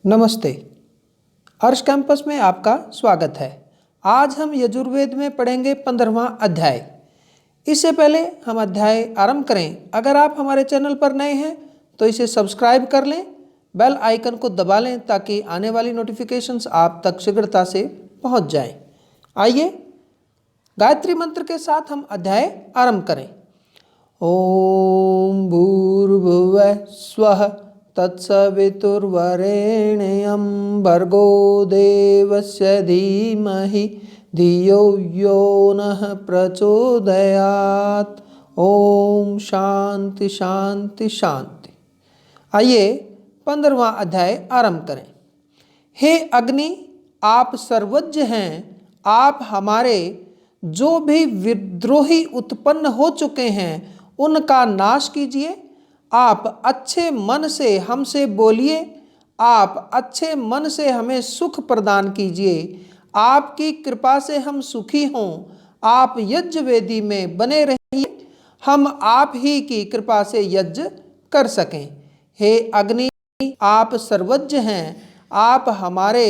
नमस्ते। अर्श कैंपस में आपका स्वागत है। आज हम यजुर्वेद में पढ़ेंगे 15वां अध्याय। इससे पहले हम अध्याय आरंभ करें, अगर आप हमारे चैनल पर नए हैं तो इसे सब्सक्राइब कर लें, बेल आइकन को दबा लें ताकि आने वाली नोटिफिकेशंस आप तक शीघ्रता से पहुंच जाएं। आइए गायत्री मंत्र के साथ हम अध्याय आरंभ करें। ओम भूर्भुवः स्वः तत्सवितुर्वरेण्यं भर्गो देवस्य धीमहि धियो यो नः प्रचोदयात्। ओम शांति शांति शांति। आइए 15वां अध्याय आरंभ करें। हे अग्नि, आप सर्वज्ञ हैं। आप हमारे जो भी विद्रोही उत्पन्न हो चुके हैं उनका नाश कीजिए। आप अच्छे मन से हमसे बोलिए। आप अच्छे मन से हमें सुख प्रदान कीजिए। आपकी कृपा से हम सुखी हों। आप यज्ञ वेदी में बने रहिए, हम आप ही की कृपा से यज्ञ कर सकें। हे अग्नि, आप सर्वज्ञ हैं। आप हमारे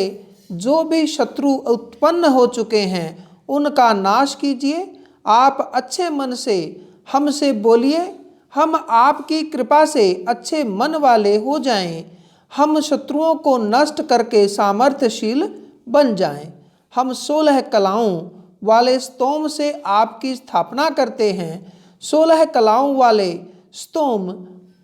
जो भी शत्रु उत्पन्न हो चुके हैं उनका नाश कीजिए। आप अच्छे मन से हमसे बोलिए, हम आपकी कृपा से अच्छे मन वाले हो जाएं। हम शत्रुओं को नष्ट करके सामर्थ्यशील बन जाएं। हम 16 कलाओं वाले स्तोम से आपकी स्थापना करते हैं। 16 कलाओं वाले स्तोम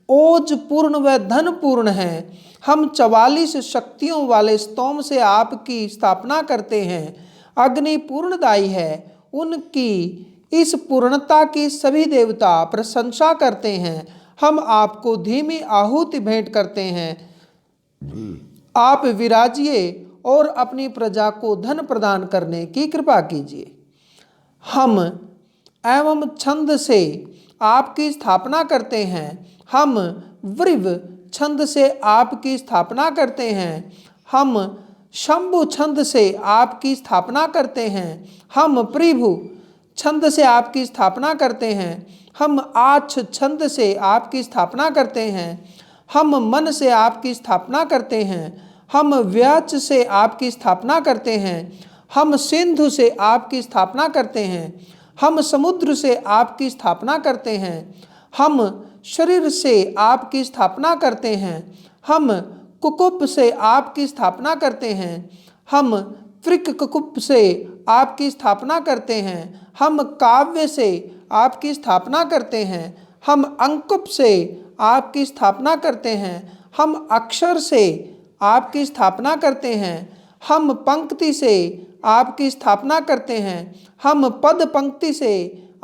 ओज पूर्ण व धन पूर्ण हैं। हम 44 शक्तियों वाले स्तोम से आपकी स्थापना करते हैं। अग्नि पूर्णदायी है, उनकी इस पूर्णता की सभी देवता प्रशंसा करते हैं। हम आपको धीमी आहुति भेंट करते हैं। आप विराजिए और अपनी प्रजा को धन प्रदान करने की कृपा कीजिए। हम एवं छंद से आपकी स्थापना करते हैं। हम वृव छंद से आपकी स्थापना करते हैं। हम शंभु छंद से आपकी स्थापना करते हैं। हम प्रभु छंद से आपकी स्थापना करते हैं। हम आछ छंद से आपकी स्थापना करते हैं। हम मन से आपकी स्थापना करते हैं। हम व्याच से आपकी स्थापना करते हैं। हम सिंधु से आपकी स्थापना करते हैं। हम समुद्र से आपकी स्थापना करते हैं। हम शरीर से आपकी स्थापना करते हैं। हम कुकुप से आपकी स्थापना करते हैं। हम त्रिक कुकुप से आपकी स्थापना करते हैं। हम काव्य से आपकी स्थापना करते हैं। हम अंकुप से आपकी स्थापना करते हैं। हम अक्षर से आपकी स्थापना करते हैं। हम पंक्ति से आपकी स्थापना करते हैं। हम पद पंक्ति से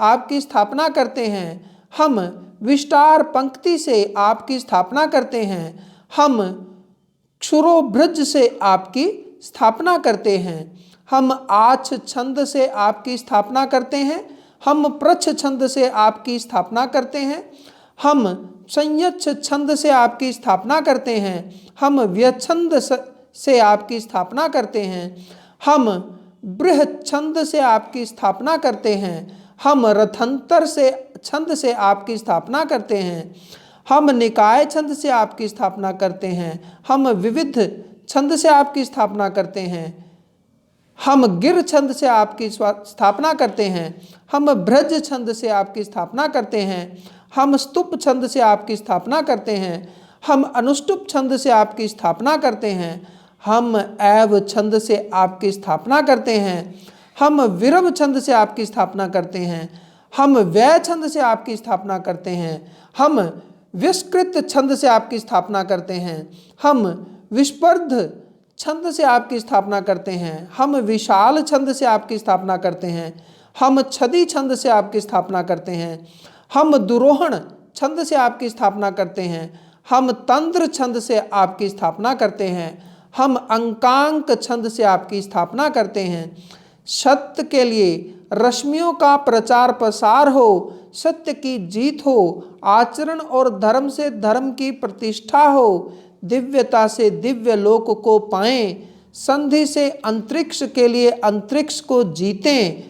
आपकी स्थापना करते हैं। हम विस्तार पंक्ति से आपकी स्थापना करते हैं। हम क्षुरोभ्रज से आपकी स्थापना करते हैं। हम आछ छंद से आपकी स्थापना करते हैं। हम प्रच्छ छंद से आपकी स्थापना करते हैं। हम संयच्छ छंद से आपकी स्थापना करते हैं। हम व्यछंद से आपकी स्थापना करते हैं। हम बृहत् छंद से आपकी स्थापना करते हैं। हम रथंतर से छंद से आपकी स्थापना करते हैं। हम निकाय छंद से आपकी स्थापना करते हैं। हम विविध छंद से आपकी स्थापना करते हैं। हम गिर छंद से आपकी स्थापना करते हैं। हम भ्रज छंद से आपकी स्थापना करते हैं। हम स्तुप छंद से आपकी स्थापना करते हैं। हम अनुष्टुप छंद से आपकी स्थापना करते हैं। हम एव छंद से आपकी स्थापना करते हैं। हम विरव छंद से आपकी स्थापना करते हैं। हम व्यय छंद से आपकी स्थापना करते हैं। हम विस्कृत छंद से आपकी स्थापना करते हैं। हम विस्पर्ध छंद से आपकी स्थापना करते हैं। हम विशाल छंद से आपकी स्थापना करते हैं। हम छदी छंद से आपकी स्थापना करते हैं। हम दुरोहण छंद से आपकी स्थापना करते हैं। हम तंत्र छंद से आपकी स्थापना करते हैं। हम अंकांक छंद से आपकी स्थापना करते हैं। सत्य के लिए रश्मियों का प्रचार प्रसार हो, सत्य की जीत हो, आचरण और धर्म से धर्म की प्रतिष्ठा हो, दिव्यता से दिव्य लोक को पाएं, संधि से अंतरिक्ष के लिए अंतरिक्ष को जीतें,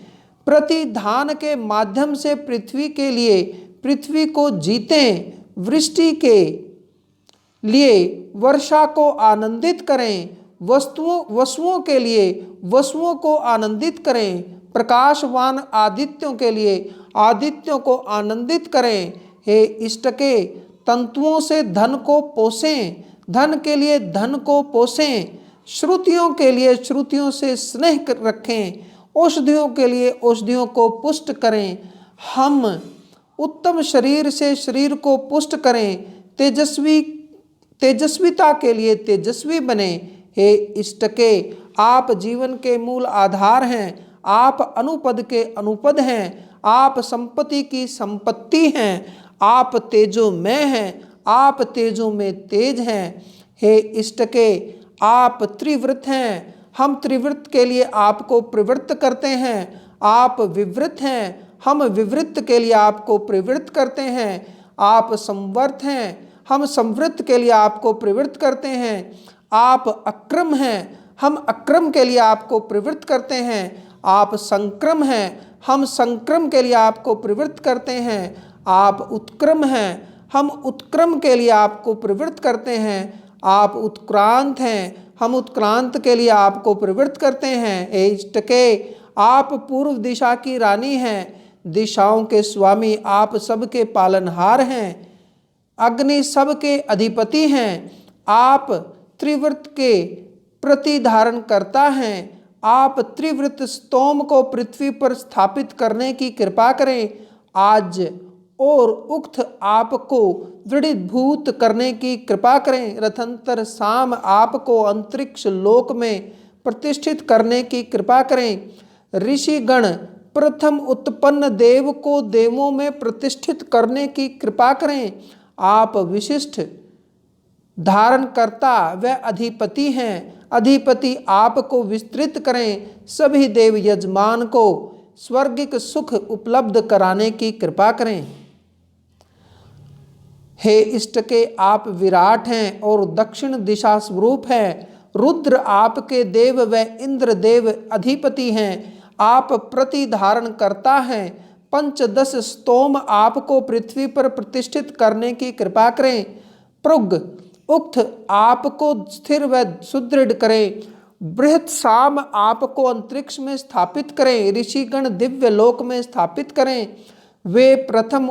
प्रतिधान के माध्यम से पृथ्वी के लिए पृथ्वी को जीतें, वृष्टि के लिए वर्षा को आनंदित करें, वसुओं के लिए वसुओं को आनंदित करें, प्रकाशवान आदित्यों के लिए आदित्यों को आनंदित करें। हे इष्ट के तंतुओं से धन को पोसें, धन के लिए धन को पोसें, श्रुतियों के लिए श्रुतियों से स्नेह रखें, औषधियों के लिए औषधियों को पुष्ट करें। हम उत्तम शरीर से शरीर को पुष्ट करें, तेजस्विता के लिए तेजस्वी बने। हे इष्ट के आप जीवन के मूल आधार हैं, आप अनुपद के अनुपद हैं, आप संपत्ति की संपत्ति हैं, आप तेजोमय हैं, आप तेजों में तेज हैं। हे इष्ट के आप त्रिवृत हैं, हम त्रिवृत के लिए आपको प्रवृत्त करते हैं। आप विवृत हैं, हम विवृत के लिए आपको प्रवृत्त करते हैं। आप संवर्त हैं, हम संवृत्त के लिए आपको प्रवृत्त करते हैं। आप अक्रम हैं, हम अक्रम के लिए आपको प्रवृत्त करते हैं। आप संक्रम हैं, हम संक्रम के लिए आपको प्रवृत्त करते हैं। आप उत्क्रम हैं, हम उत्क्रम के लिए आपको प्रवृत्त करते हैं। आप उत्क्रांत हैं, हम उत्क्रांत के लिए आपको प्रवृत्त करते हैं। हे इष्ट के आप पूर्व दिशा की रानी हैं, दिशाओं के स्वामी आप सबके पालनहार हैं, अग्नि सबके अधिपति हैं, आप त्रिवृत के प्रतिधारण करता हैं। आप त्रिवृत स्तोम को पृथ्वी पर स्थापित करने की कृपा करें आज, और उक्त आपको दृढ़ीभूत करने की कृपा करें। रथंतर शाम आपको अंतरिक्ष लोक में प्रतिष्ठित करने की कृपा करें। ऋषिगण प्रथम उत्पन्न देव को देवों में प्रतिष्ठित करने की कृपा करें। आप विशिष्ट धारणकर्ता व अधिपति हैं, अधिपति आपको विस्तृत करें। सभी देव यजमान को स्वर्गिक सुख उपलब्ध कराने की कृपा करें। हे इष्ट के आप विराट हैं और दक्षिण दिशा स्वरूप हैं। रुद्र आपके देव व इंद्र देव अधिपति हैं, आप प्रतिधारण करता हैं। पंचदश स्तोम आपको पृथ्वी पर प्रतिष्ठित करने की कृपा करें। पृग उक्त आपको स्थिर व सुदृढ़ करें। बृहत साम आपको अंतरिक्ष में स्थापित करें। ऋषिगण दिव्य लोक में स्थापित करें। वे प्रथम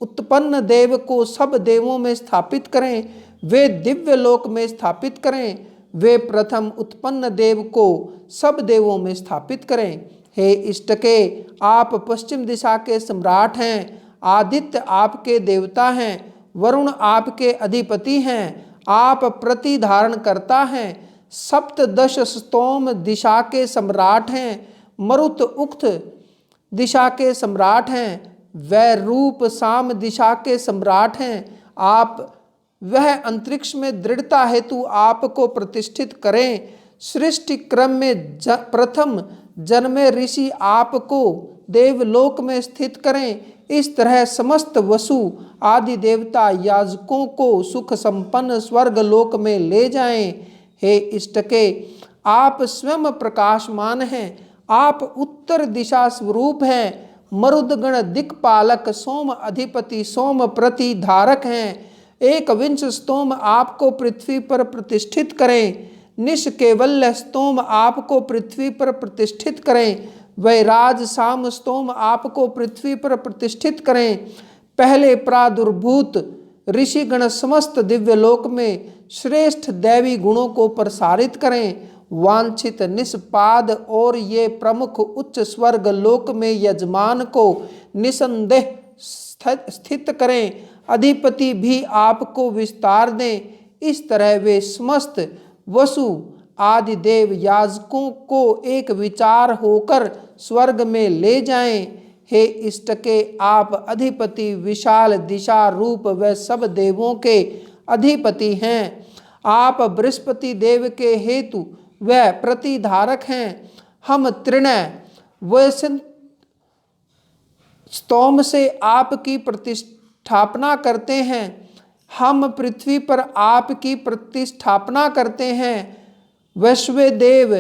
उत्पन्न देव को सब देवों में स्थापित करें। वे दिव्य लोक में स्थापित करें। वे प्रथम उत्पन्न देव को सब देवों में स्थापित करें। हे इष्ट के आप पश्चिम दिशा के सम्राट हैं। आदित्य आपके देवता हैं, वरुण आपके अधिपति हैं, आप प्रतिधारण करता हैं। सप्तदश स्तोम दिशा के सम्राट हैं। मरुत उक्त दिशा के सम्राट हैं। वह रूप साम दिशा के सम्राट हैं। आप वह अंतरिक्ष में दृढ़ता हेतु आपको प्रतिष्ठित करें। सृष्टि क्रम में प्रथम जन्मे ऋषि आपको देवलोक में स्थित करें। इस तरह समस्त वसु आदि देवता याजकों को सुख संपन्न स्वर्ग लोक में ले जाएं। हे इष्ट के आप स्वयं प्रकाशमान हैं, आप उत्तर दिशा स्वरूप हैं। मरुदगण दिक्पालक सोम अधिपति सोम प्रतिधारक हैं। एक विंश स्तोम आपको पृथ्वी पर प्रतिष्ठित करें। निष्केवल्य स्तोम आपको पृथ्वी पर प्रतिष्ठित करें। वैराज साम स्तोम आपको पृथ्वी पर प्रतिष्ठित करें। पहले प्रादुर्भूत ऋषिगण समस्त दिव्यलोक में श्रेष्ठ दैवी गुणों को प्रसारित करें। वांछित निष्पाद और ये प्रमुख उच्च स्वर्ग लोक में यजमान को निसंदेह स्थित करें। अधिपति भी आपको विस्तार दें। इस तरह वे समस्त वसु आदि देव याजकों को एक विचार होकर स्वर्ग में ले जाएं। हे इष्ट के आप अधिपति विशाल दिशा रूप व सब देवों के अधिपति हैं। आप बृहस्पति देव के हेतु वह प्रतिधारक हैं। हम त्रिणय वैश्य स्तोम से आपकी प्रतिष्ठापना करते हैं। हम पृथ्वी पर आपकी प्रतिष्ठापना करते हैं। वैश्व देव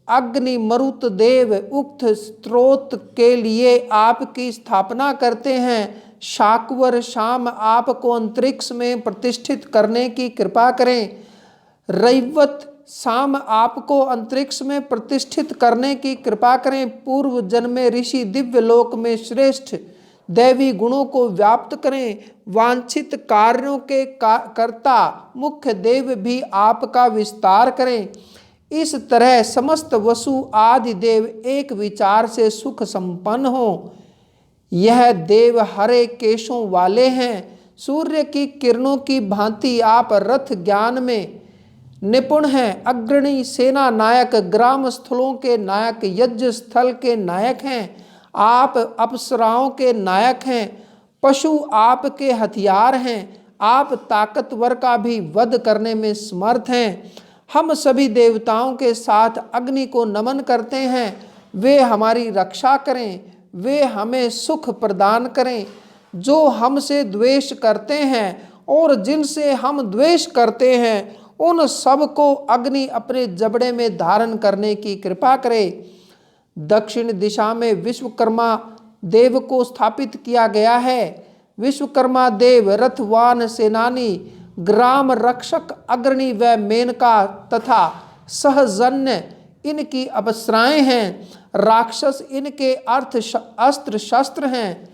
अग्नि मरुत देव उक्त स्त्रोत के लिए आपकी स्थापना करते हैं। शाकवर शाम आपको अंतरिक्ष में प्रतिष्ठित करने की कृपा करें। रैवत शाम आपको अंतरिक्ष में प्रतिष्ठित करने की कृपा करें। पूर्व जन्म में ऋषि दिव्य लोक में श्रेष्ठ दैवी गुणों को व्याप्त करें। वांछित कार्यों के कर्ता मुख्य देव भी आपका विस्तार करें। इस तरह समस्त वसु आदि देव एक विचार से सुख संपन्न हो। यह देव हरे केशों वाले हैं। सूर्य की किरणों की भांति आप रथ ज्ञान में निपुण हैं। अग्रणी सेना नायक, ग्राम स्थलों के नायक, यज्ञ स्थल के नायक हैं। आप अप्सराओं के नायक हैं। पशु आपके हथियार हैं। आप ताकतवर का भी वध करने में समर्थ हैं। हम सभी देवताओं के साथ अग्नि को नमन करते हैं। वे हमारी रक्षा करें, वे हमें सुख प्रदान करें। जो हमसे द्वेष करते हैं और जिनसे हम द्वेष करते हैं, उन सब को अग्नि अपने जबड़े में धारण करने की कृपा करे। दक्षिण दिशा में विश्वकर्मा देव को स्थापित किया गया है। विश्वकर्मा देव रथवान सेनानी, ग्राम रक्षक, अग्रणी व मेनका तथा सहजन्य इनकी अप्सराएं हैं। राक्षस इनके अस्त्र शस्त्र हैं।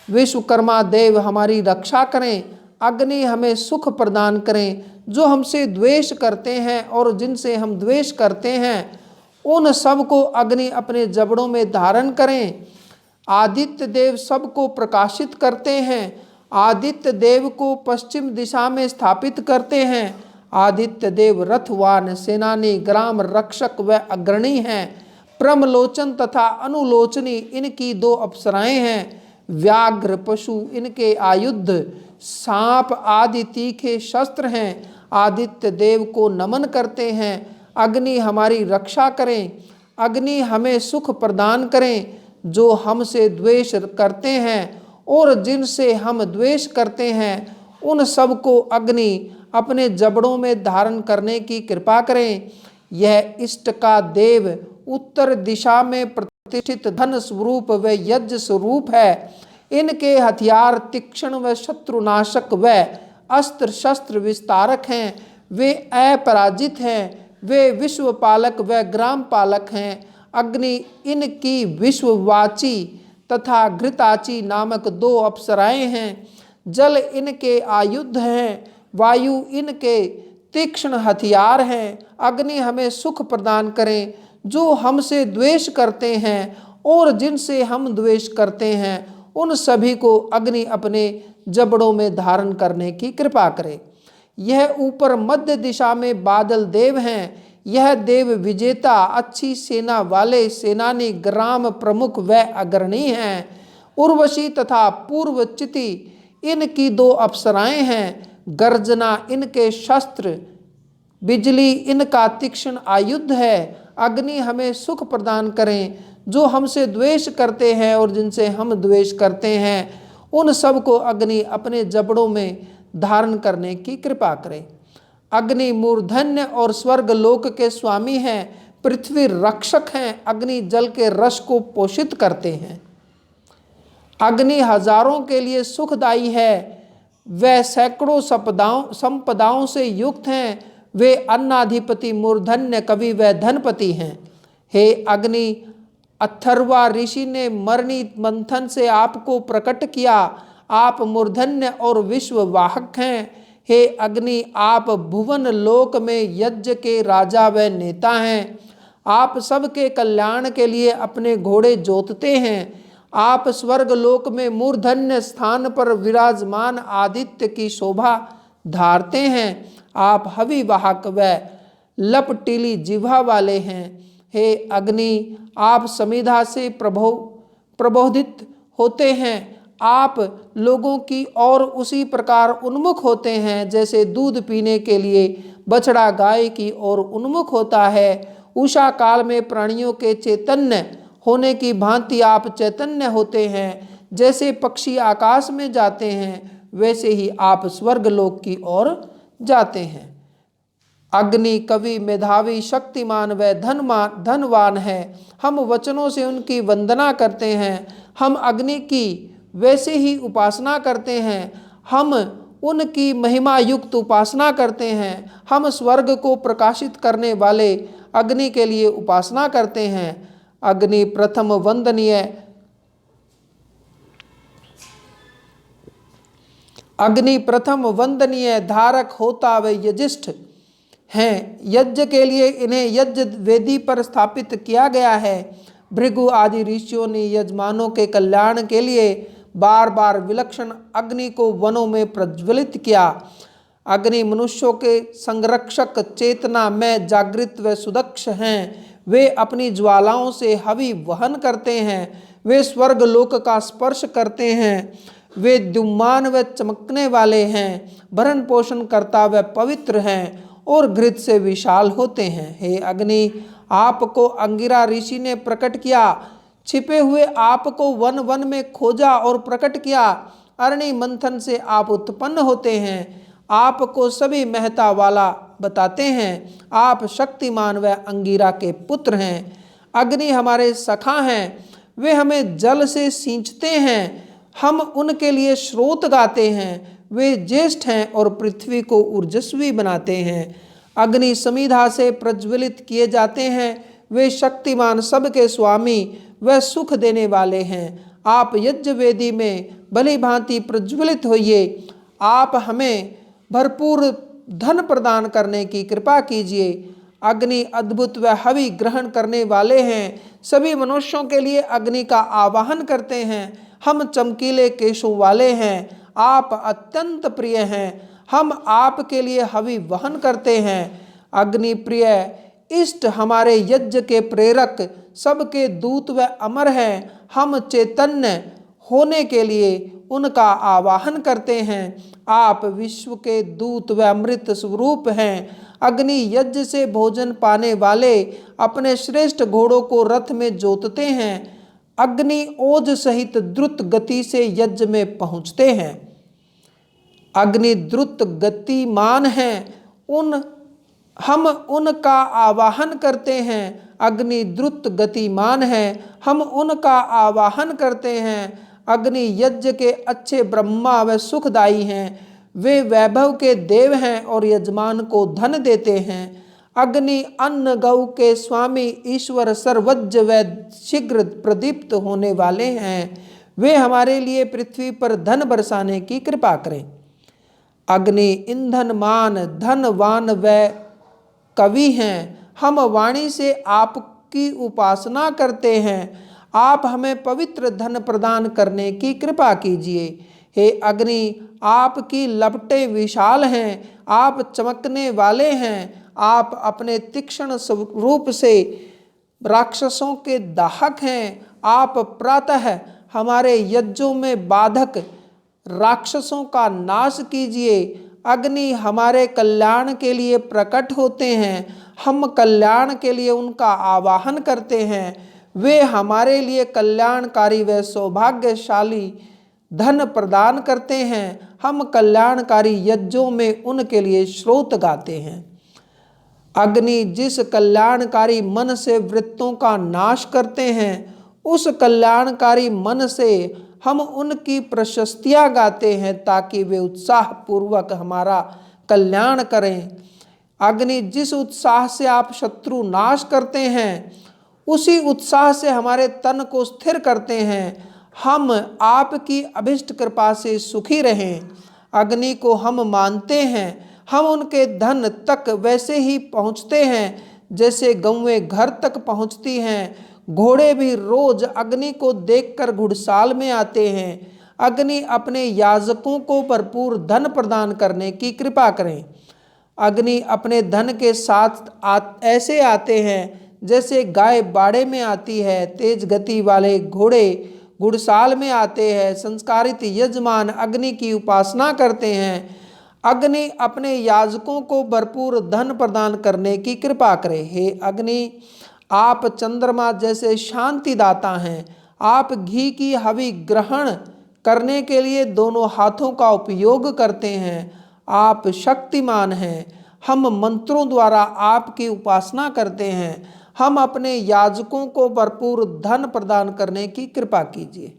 विश्वकर्मा देव हमारी रक्षा करें। अग्नि हमें सुख प्रदान करें। जो हमसे द्वेष करते हैं और जिनसे हम द्वेष करते हैं, उन सब को अग्नि अपने जबड़ों में धारण करें। आदित्य देव सबको प्रकाशित करते हैं। आदित्य देव को पश्चिम दिशा में स्थापित करते हैं। आदित्य देव रथवान सेनानी, ग्राम रक्षक व अग्रणी हैं। प्रमलोचन तथा अनुलोचनी इनकी दो अप्सराएं हैं। व्याघ्र पशु इनके आयुध, सांप आदि तीखे शस्त्र हैं। आदित्य देव को नमन करते हैं। अग्नि हमारी रक्षा करें। अग्नि हमें सुख प्रदान करें। जो हमसे द्वेष करते हैं और जिनसे हम द्वेष करते हैं, उन सब को अग्नि अपने जबड़ों में धारण करने की कृपा करें। यह इष्ट का देव उत्तर दिशा में प्रतिष्ठित धन स्वरूप व यज्ञ स्वरूप है। इनके हथियार तीक्ष्ण व शत्रुनाशक व अस्त्र शस्त्र विस्तारक हैं। वे अपराजित हैं। वे विश्वपालक व ग्राम पालक हैं। अग्नि इनकी विश्ववाची तथा घृताची नामक दो अप्सराएं हैं। जल इनके आयुध हैं। वायु इनके तीक्ष्ण हथियार हैं। अग्नि हमें सुख प्रदान करें। जो हमसे द्वेष करते हैं और जिनसे हम द्वेष करते हैं, उन सभी को अग्नि अपने जबड़ों में धारण करने की कृपा करे। यह ऊपर मध्य दिशा में बादल देव हैं। यह देव विजेता, अच्छी सेना वाले सेनानी, ग्राम प्रमुख व अग्रणी हैं। उर्वशी तथा पूर्वचिति इनकी दो अप्सराएं हैं। गर्जना इनके शस्त्र, बिजली इनका तीक्ष्ण आयुध है। अग्नि हमें सुख प्रदान करें। जो हमसे द्वेष करते हैं और जिनसे हम द्वेष करते हैं, उन सब को अग्नि अपने जबड़ों में धारण करने की कृपा करे। अग्नि मूर्धन्य और स्वर्ग लोक के स्वामी हैं। पृथ्वी रक्षक हैं। अग्नि जल के रस को पोषित करते हैं। अग्नि हजारों के लिए सुखदायी है। वह सैकड़ों संपदाओं से युक्त हैं। वे अन्नाधिपति, मूर्धन्य, कवि व धनपति हैं। हे अग्नि, अथर्वा ऋषि ने मरणी मंथन से आपको प्रकट किया। आप मूर्धन्य और विश्ववाहक हैं। हे अग्नि, आप भुवन लोक में यज्ञ के राजा व नेता हैं। आप सबके कल्याण के लिए अपने घोड़े जोतते हैं। आप स्वर्ग लोक में मूर्धन्य स्थान पर विराजमान आदित्य की शोभा धारते हैं। आप हविवाहक व लपटीली जिह्वा वाले हैं। हे अग्नि, आप समिधा से प्रबोधित होते हैं। आप लोगों की ओर उसी प्रकार उन्मुख होते हैं जैसे दूध पीने के लिए बछड़ा गाय की ओर उन्मुख होता है। उषा काल में प्राणियों के चैतन्य होने की भांति आप चैतन्य होते हैं। जैसे पक्षी आकाश में जाते हैं, वैसे ही आप स्वर्गलोक की ओर जाते हैं। अग्नि कवि, मेधावी, शक्तिमान व धनवान है। हम वचनों से उनकी वंदना करते हैं। हम अग्नि की वैसे ही उपासना करते हैं। हम उनकी महिमा युक्त उपासना करते हैं। हम स्वर्ग को प्रकाशित करने वाले अग्नि के लिए उपासना करते हैं। अग्नि प्रथम वंदनीय, अग्नि प्रथम वंदनीय धारक होता व यजिष्ठ हैं। यज्ञ के लिए इन्हें यज्ञ वेदी पर स्थापित किया गया है। भृगु आदि ऋषियों ने यजमानों के कल्याण के लिए बार बार विलक्षण अग्नि को वनों में प्रज्वलित किया। अग्नि मनुष्यों के संरक्षक, चेतना में जागृत व सुदक्ष हैं। वे अपनी ज्वालाओं से हवि वहन करते हैं। वे स्वर्ग लोक का स्पर्श करते हैं। वे द्युमान व चमकने वाले हैं। भरण पोषण करता व पवित्र हैं और घृत से विशाल होते हैं। हे अग्नि, आपको अंगिरा ऋषि ने प्रकट किया। छिपे हुए आपको वन वन में खोजा और प्रकट किया। अरणि मंथन से आप उत्पन्न होते हैं। आपको सभी महता वाला बताते हैं। आप शक्तिमान व अंगिरा के पुत्र हैं। अग्नि हमारे सखा हैं। वे हमें जल से सींचते हैं। हम उनके लिए स्रोत गाते हैं। वे ज्येष्ठ हैं और पृथ्वी को ऊर्जस्वी बनाते हैं। अग्नि समिधा से प्रज्वलित किए जाते हैं। वे शक्तिमान, सबके स्वामी व सुख देने वाले हैं। आप यज्ञ वेदी में भली भांति प्रज्वलित होइए। आप हमें भरपूर धन प्रदान करने की कृपा कीजिए। अग्नि अद्भुत व हवि ग्रहण करने वाले हैं। सभी मनुष्यों के लिए अग्नि का आवाहन करते हैं। हम चमकीले केशों वाले हैं। आप अत्यंत प्रिय हैं। हम आपके लिए हवि वहन करते हैं। अग्नि प्रिय इष्ट, हमारे यज्ञ के प्रेरक, सबके दूत व अमर हैं। हम चैतन्य होने के लिए उनका आवाहन करते हैं। आप विश्व के दूत व अमृत स्वरूप हैं। अग्नि यज्ञ से भोजन पाने वाले अपने श्रेष्ठ घोड़ों को रथ में जोतते हैं। अग्नि ओज सहित द्रुत गति से यज्ञ में पहुँचते हैं। अग्नि द्रुत गतिमान है, हम उनका आवाहन करते हैं। अग्नि द्रुत गतिमान है, हम उनका आवाहन करते हैं। अग्नि यज्ञ के अच्छे ब्रह्मा व सुखदायी हैं। वे वैभव के देव हैं और यजमान को धन देते हैं। अग्नि अन्न गौ के स्वामी, ईश्वर, सर्वज्ञ व शीघ्र प्रदीप्त होने वाले हैं। वे हमारे लिए पृथ्वी पर धन बरसाने की कृपा करें। अग्नि ईंधन मान, धनवान व कवि हैं। हम वाणी से आपकी उपासना करते हैं। आप हमें पवित्र धन प्रदान करने की कृपा कीजिए। हे अग्नि, आपकी लपटें विशाल हैं। आप चमकने वाले हैं। आप अपने तीक्ष्ण स्वरूप से राक्षसों के दाहक हैं। आप प्रातः हमारे यज्ञों में बाधक राक्षसों का नाश कीजिए। अग्नि हमारे कल्याण के लिए प्रकट होते हैं। हम कल्याण के लिए उनका आवाहन करते हैं। वे हमारे लिए कल्याणकारी व सौभाग्यशाली धन प्रदान करते हैं। हम कल्याणकारी यज्ञों में उनके लिए स्रोत गाते हैं। अग्नि जिस कल्याणकारी मन से वृत्तों का नाश करते हैं, उस कल्याणकारी मन से हम उनकी प्रशस्तियाँ गाते हैं ताकि वे उत्साह पूर्वक हमारा कल्याण करें। अग्नि जिस उत्साह से आप शत्रु नाश करते हैं, उसी उत्साह से हमारे तन को स्थिर करते हैं। हम आपकी अभिष्ट कृपा से सुखी रहें। अग्नि को हम मानते हैं। हम उनके धन तक वैसे ही पहुँचते हैं जैसे गौएं घर तक पहुँचती हैं। घोड़े भी रोज अग्नि को देखकर घुड़साल में आते हैं। अग्नि अपने याजकों को भरपूर धन प्रदान करने की कृपा करें। अग्नि अपने धन के साथ ऐसे आते हैं जैसे गाय बाड़े में आती है। तेज गति वाले घोड़े घुड़साल में आते हैं। संस्कारित यजमान अग्नि की उपासना करते हैं। अग्नि अपने याजकों को भरपूर धन प्रदान करने की कृपा करे। हे अग्नि, आप चंद्रमा जैसे शांतिदाता हैं। आप घी की हवि ग्रहण करने के लिए दोनों हाथों का उपयोग करते हैं। आप शक्तिमान हैं। हम मंत्रों द्वारा आपकी उपासना करते हैं। हम अपने याजकों को भरपूर धन प्रदान करने की कृपा कीजिए।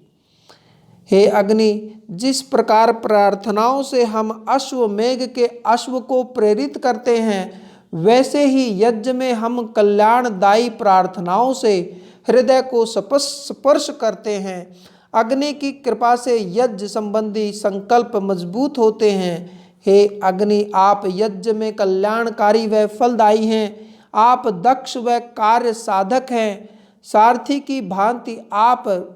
हे अग्नि, जिस प्रकार प्रार्थनाओं से हम अश्वमेघ के अश्व को प्रेरित करते हैं, वैसे ही यज्ञ में हम कल्याणदायी प्रार्थनाओं से हृदय को स्पर्श करते हैं। अग्नि की कृपा से यज्ञ संबंधी संकल्प मजबूत होते हैं। हे अग्नि, आप यज्ञ में कल्याणकारी व फलदायी हैं। आप दक्ष व कार्य साधक हैं। सारथी की भांति आप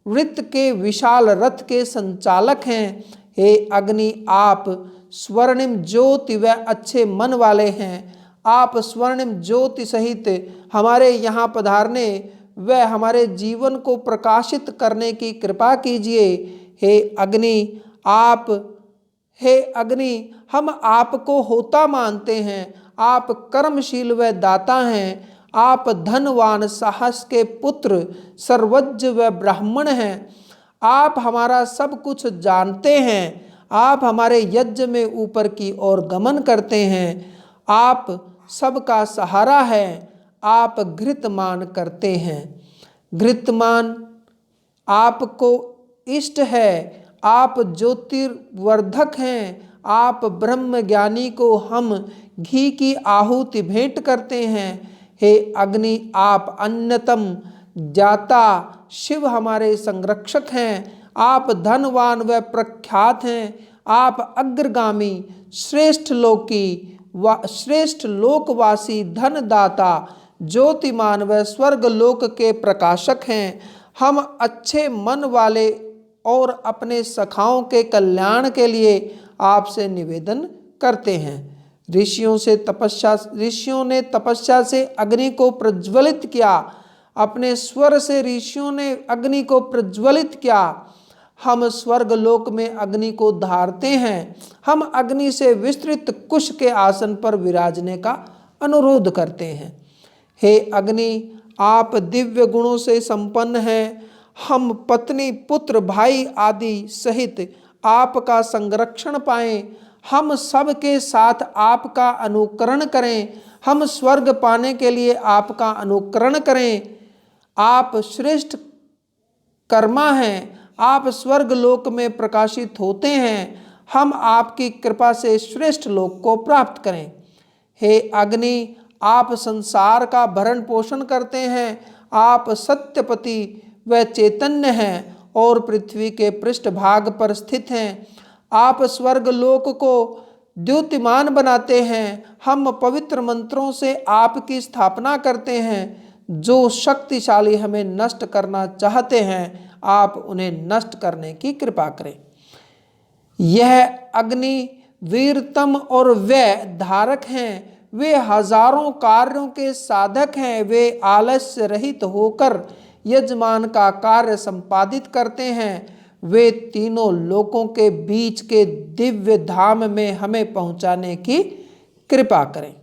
वृत्त के विशाल रथ के संचालक हैं। हे अग्नि, आप स्वर्णिम ज्योति व अच्छे मन वाले हैं। आप स्वर्णिम ज्योति सहित हमारे यहाँ पधारने व हमारे जीवन को प्रकाशित करने की कृपा कीजिए। हे अग्नि, हम आपको होता मानते हैं। आप कर्मशील व दाता हैं। आप धनवान, साहस के पुत्र, सर्वज्ञ व ब्राह्मण हैं। आप हमारा सब कुछ जानते हैं। आप हमारे यज्ञ में ऊपर की ओर गमन करते हैं। आप सबका सहारा है। आप घृतमान करते हैं। घृतमान आपको इष्ट है। आप ज्योतिर्वर्धक हैं। आप ब्रह्म ज्ञानी को हम घी की आहुति भेंट करते हैं। हे अग्नि, आप अन्यतम ज्ञाता, शिव हमारे संरक्षक हैं। आप धनवान व प्रख्यात हैं। आप अग्रगामी, श्रेष्ठ लोकवासी, धनदाता, ज्योतिमान व स्वर्ग लोक के प्रकाशक हैं। हम अच्छे मन वाले और अपने सखाओं के कल्याण के लिए आपसे निवेदन करते हैं। ऋषियों ने तपस्या से अग्नि को प्रज्वलित किया। अपने स्वर से ऋषियों ने अग्नि को प्रज्वलित किया। हम स्वर्ग लोक में अग्नि को धारते हैं। हम अग्नि से विस्तृत कुश के आसन पर विराजने का अनुरोध करते हैं। हे अग्नि, आप दिव्य गुणों से संपन्न हैं। हम पत्नी, पुत्र, भाई आदि सहित आपका संरक्षण पाएं। हम सब के साथ आपका अनुकरण करें। हम स्वर्ग पाने के लिए आपका अनुकरण करें। आप श्रेष्ठ कर्मा हैं। आप स्वर्ग लोक में प्रकाशित होते हैं। हम आपकी कृपा से श्रेष्ठ लोक को प्राप्त करें। हे अग्नि, आप संसार का भरण पोषण करते हैं। आप सत्यपति व चैतन्य हैं और पृथ्वी के पृष्ठभाग पर स्थित हैं। आप स्वर्ग लोक को द्योतिमान बनाते हैं। हम पवित्र मंत्रों से आपकी स्थापना करते हैं। जो शक्तिशाली हमें नष्ट करना चाहते हैं, आप उन्हें नष्ट करने की कृपा करें। यह अग्नि वीरतम और व्यय धारक हैं। वे हजारों कार्यों के साधक हैं। वे आलस्य रहित होकर यजमान का कार्य संपादित करते हैं। वे तीनों लोकों के बीच के दिव्य धाम में हमें पहुंचाने की कृपा करें।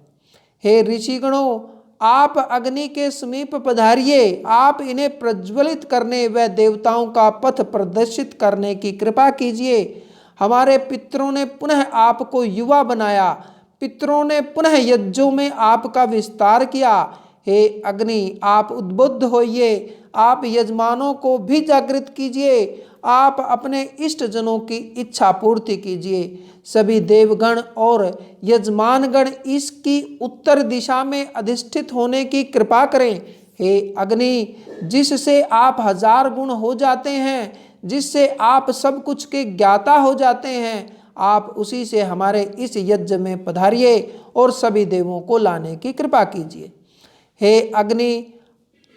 हे ऋषिगणों, आप अग्नि के समीप पधारिए। आप इन्हें प्रज्वलित करने व देवताओं का पथ प्रदर्शित करने की कृपा कीजिए। हमारे पितरों ने पुनः आपको युवा बनाया। पितरों ने पुनः यज्ञों में आपका विस्तार किया। हे अग्नि, आप उद्बुद्ध होइए। आप यजमानों को भी जागृत कीजिए। आप अपने इष्ट जनों की इच्छा पूर्ति कीजिए। सभी देवगण और यजमानगण इसकी उत्तर दिशा में अधिष्ठित होने की कृपा करें। हे अग्नि, जिससे आप हजार गुण हो जाते हैं, जिससे आप सब कुछ के ज्ञाता हो जाते हैं, आप उसी से हमारे इस यज्ञ में पधारिए और सभी देवों को लाने की कृपा कीजिए। हे अग्नि,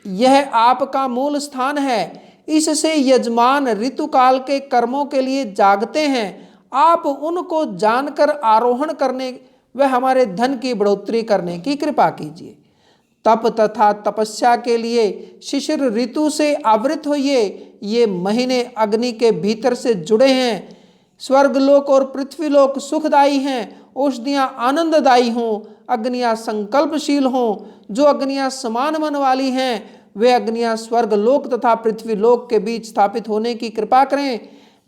यह आपका मूल स्थान है। इससे यजमान ऋतुकाल के कर्मों के लिए जागते हैं। आप उनको जानकर आरोहण करने व हमारे धन की बढ़ोतरी करने की कृपा कीजिए। तप तथा तपस्या के लिए शिशिर ऋतु से आवृत होइए। ये महीने अग्नि के भीतर से जुड़े हैं। स्वर्गलोक और पृथ्वीलोक सुखदायी हैं। औषधियाँ आनंददायी हों। अग्नियाँ संकल्पशील हों। जो अग्नियाँ समान मन वाली हैं, वे अग्नियाँ स्वर्गलोक तथा पृथ्वीलोक के बीच स्थापित होने की कृपा करें।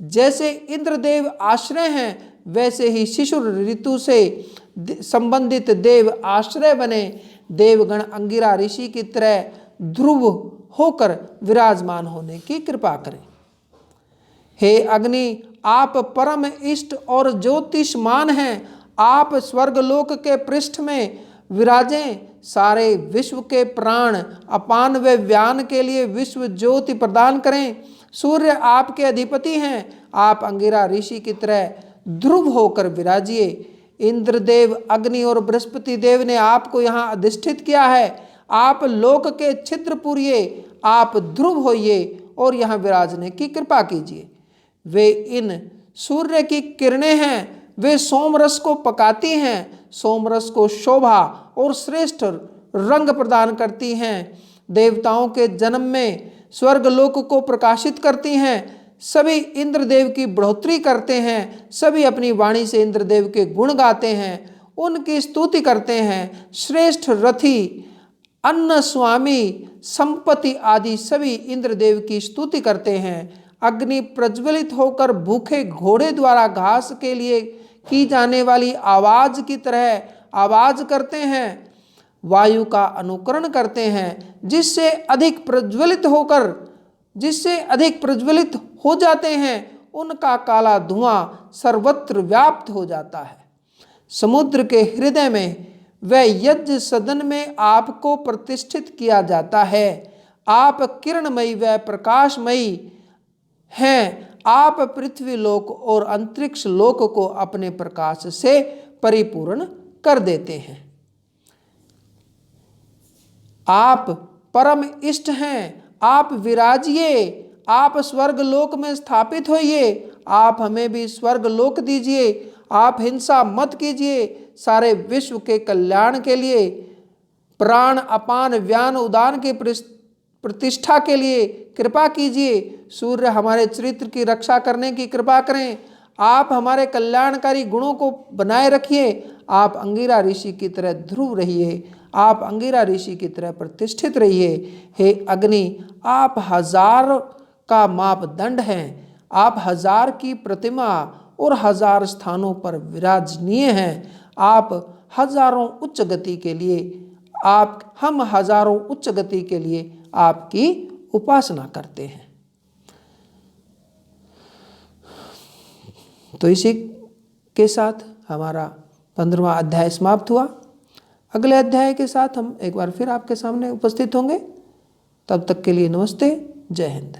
जैसे इंद्रदेव आश्रय हैं, वैसे ही शिशिर ऋतु से संबंधित देव आश्रय बने। देवगण अंगिरा ऋषि की तरह ध्रुव होकर विराजमान होने की कृपा करें। हे अग्नि, आप परम इष्ट और ज्योतिषमान हैं। आप स्वर्गलोक के पृष्ठ में विराजें। सारे विश्व के प्राण अपान व व्यान के लिए विश्व ज्योति प्रदान करें। सूर्य आपके अधिपति हैं। आप अंगिरा ऋषि की तरह ध्रुव होकर विराजिए। इंद्रदेव, अग्नि और बृहस्पति देव ने आपको यहाँ अधिष्ठित किया है। आप लोक के छिद्र पूरिए, आप ध्रुव होइए और यहाँ विराजने की कृपा कीजिए। वे इन सूर्य की किरणें हैं। वे सोमरस को पकाती हैं, सोमरस को शोभा और श्रेष्ठ रंग प्रदान करती हैं। देवताओं के जन्म में स्वर्गलोक को प्रकाशित करती हैं। सभी इंद्रदेव की बढ़ोतरी करते हैं। सभी अपनी वाणी से इंद्रदेव के गुण गाते हैं, उनकी स्तुति करते हैं। श्रेष्ठ रथी, अन्न स्वामी, संपत्ति आदि सभी इंद्रदेव की स्तुति करते हैं। अग्नि प्रज्वलित होकर भूखे घोड़े द्वारा घास के लिए की जाने वाली आवाज की तरह आवाज करते हैं। वायु का अनुकरण करते हैं, जिससे अधिक प्रज्वलित हो जाते हैं। उनका काला धुआं सर्वत्र व्याप्त हो जाता है। समुद्र के हृदय में व यज्ञ सदन में आपको प्रतिष्ठित किया जाता है। आप किरणमयी व प्रकाशमयी हैं। आप पृथ्वी लोक और अंतरिक्ष लोक को अपने प्रकाश से परिपूर्ण कर देते हैं। आप परम इष्ट हैं। आप विराजिए। आप स्वर्ग लोक में स्थापित होइए। आप हमें भी स्वर्ग लोक दीजिए। आप हिंसा मत कीजिए। सारे विश्व के कल्याण के लिए, प्राण अपान व्यान उदान की प्रतिष्ठा के लिए कृपा कीजिए। सूर्य हमारे चरित्र की रक्षा करने की कृपा करें। आप हमारे कल्याणकारी गुणों को बनाए रखिए। आप अंगिरा ऋषि की तरह ध्रुव रहिए। आप अंगिरा ऋषि की तरह प्रतिष्ठित रहिए। हे अग्नि, आप 1000 का मापदंड हैं। आप 1000 की प्रतिमा और 1000 स्थानों पर विराजनीय हैं। आप हजारों उच्च गति के लिए हम हजारों उच्च गति के लिए आपकी उपासना करते हैं। तो इसी के साथ हमारा 15वां अध्याय समाप्त हुआ। अगले अध्याय के साथ हम एक बार फिर आपके सामने उपस्थित होंगे। तब तक के लिए नमस्ते, जय हिंद।